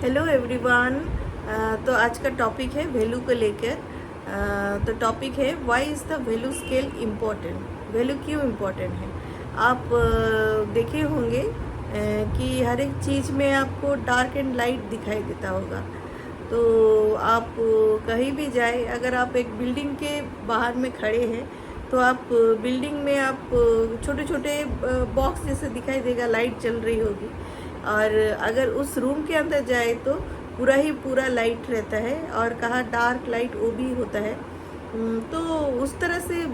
Hello everyone. तो आज का टॉपिक है वैल्यू को लेकर। तो टॉपिक है why is the value scale important. Value क्यों इम्पोर्टेंट है? आप देखे होंगे कि हर एक चीज़ में आपको डार्क एंड लाइट दिखाई देता होगा। तो आप कहीं भी जाए, अगर आप एक बिल्डिंग के बाहर में खड़े हैं तो आप बिल्डिंग में आप छोटे छोटे बॉक्स जैसे दिखाई देगा, लाइट चल रही होगी। और अगर उस रूम के अंदर जाए तो पूरा ही पूरा लाइट रहता है, और कहाँ डार्क लाइट वो भी होता है। तो उस तरह से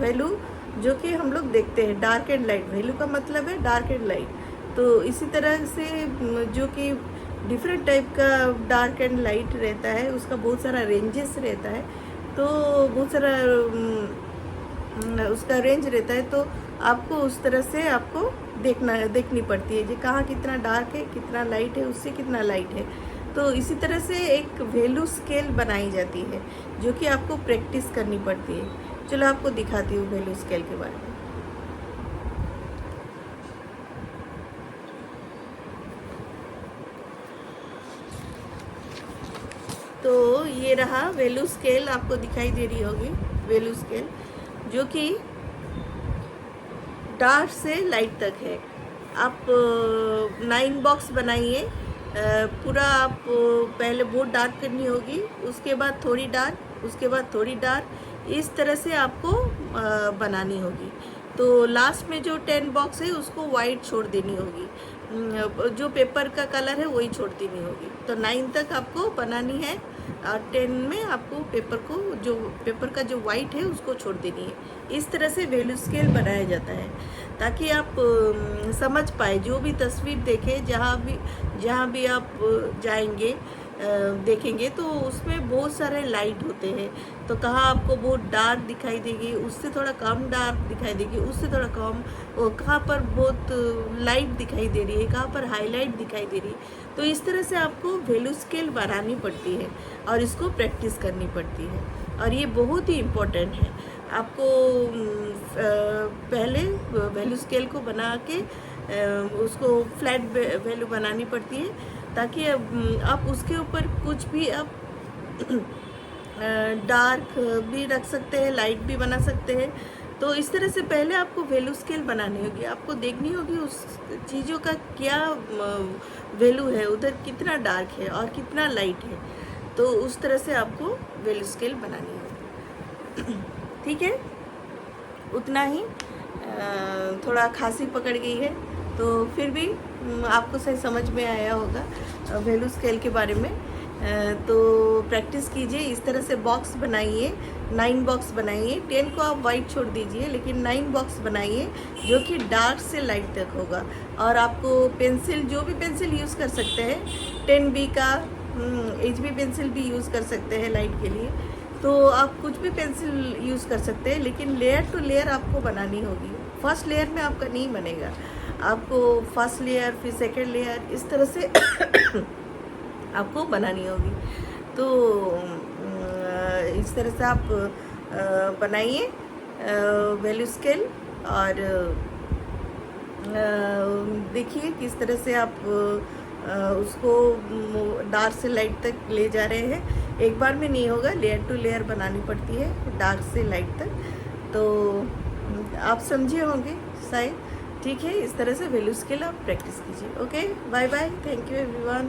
वैल्यू जो कि हम लोग देखते हैं, डार्क एंड लाइट, वैल्यू का मतलब है डार्क एंड लाइट। तो इसी तरह से जो कि डिफरेंट टाइप का डार्क एंड लाइट रहता है, उसका बहुत सारा रेंजेस रहता है। तो बहुत सारा उसका रेंज रहता है। तो आपको उस तरह से आपको देखनी पड़ती है, जी कहाँ कितना डार्क है, कितना लाइट है, उससे कितना लाइट है। तो इसी तरह से एक वैल्यू स्केल बनाई जाती है जो कि आपको प्रैक्टिस करनी पड़ती है। चलो आपको दिखाती हूँ वैल्यू स्केल के बारे में। तो ये रहा वैल्यू स्केल, आपको दिखाई दे रही होगी वैल्यू स्केल, जो कि डार्क से लाइट तक है। आप 9 बॉक्स बनाइए। पूरा आप पहले बहुत डार्क करनी होगी, उसके बाद थोड़ी डार्क, उसके बाद थोड़ी डार्क, इस तरह से आपको बनानी होगी। तो लास्ट में जो 10 बॉक्स है उसको वाइट छोड़ देनी होगी, जो पेपर का कलर है वही छोड़ देनी होगी। तो 9 तक आपको बनानी है, और 10 में आपको पेपर का जो वाइट है उसको छोड़ देनी है। इस तरह से वैल्यू स्केल बनाया जाता है ताकि आप समझ पाए। जो भी तस्वीर देखें, जहाँ भी आप जाएंगे देखेंगे तो उसमें बहुत सारे लाइट होते हैं। तो कहाँ आपको बहुत डार्क दिखाई देगी, उससे थोड़ा कम डार्क दिखाई देगी, उससे थोड़ा कम, कहाँ पर बहुत लाइट दिखाई दे रही है, कहाँ पर हाईलाइट दिखाई दे रही है। तो इस तरह से आपको वैल्यू स्केल बनानी पड़ती है और इसको प्रैक्टिस करनी पड़ती है, और ये बहुत ही इम्पोर्टेंट है। आपको पहले वैल्यू स्केल को बना के उसको फ्लैट वैल्यू बनानी पड़ती है, ताकि आप उसके ऊपर कुछ भी आप डार्क भी रख सकते हैं, लाइट भी बना सकते हैं। तो इस तरह से पहले आपको वैल्यू स्केल बनानी होगी, आपको देखनी होगी उस चीज़ों का क्या वैल्यू है, उधर कितना डार्क है और कितना लाइट है। तो उस तरह से आपको वैल्यू स्केल बनानी होगी। ठीक है, उतना ही। थोड़ा खांसी पकड़ गई है, तो फिर भी आपको सही समझ में आया होगा वैल्यू स्केल के बारे में। तो प्रैक्टिस कीजिए, इस तरह से बॉक्स बनाइए, 9 बॉक्स बनाइए। 10 को आप वाइट छोड़ दीजिए, लेकिन 9 बॉक्स बनाइए जो कि डार्क से लाइट तक होगा। और आपको पेंसिल, जो भी पेंसिल यूज़ कर सकते हैं, 10B का HB पेंसिल भी यूज़ कर सकते हैं लाइट के लिए। तो आप कुछ भी पेंसिल यूज़ कर सकते हैं, लेकिन लेयर टू लेयर आपको बनानी होगी। फर्स्ट लेयर में आपका नहीं बनेगा, आपको फर्स्ट लेयर, फिर सेकंड लेयर, इस तरह से आपको बनानी होगी। तो इस तरह से आप बनाइए वैल्यू स्केल, और देखिए किस तरह से आप उसको डार्क से लाइट तक ले जा रहे हैं। एक बार में नहीं होगा, लेयर टू लेयर बनानी पड़ती है डार्क से लाइट तक। तो आप समझे होंगे शायद। ठीक है, इस तरह से वैल्यू स्केल आप प्रैक्टिस कीजिए। Okay, bye bye, thank you everyone.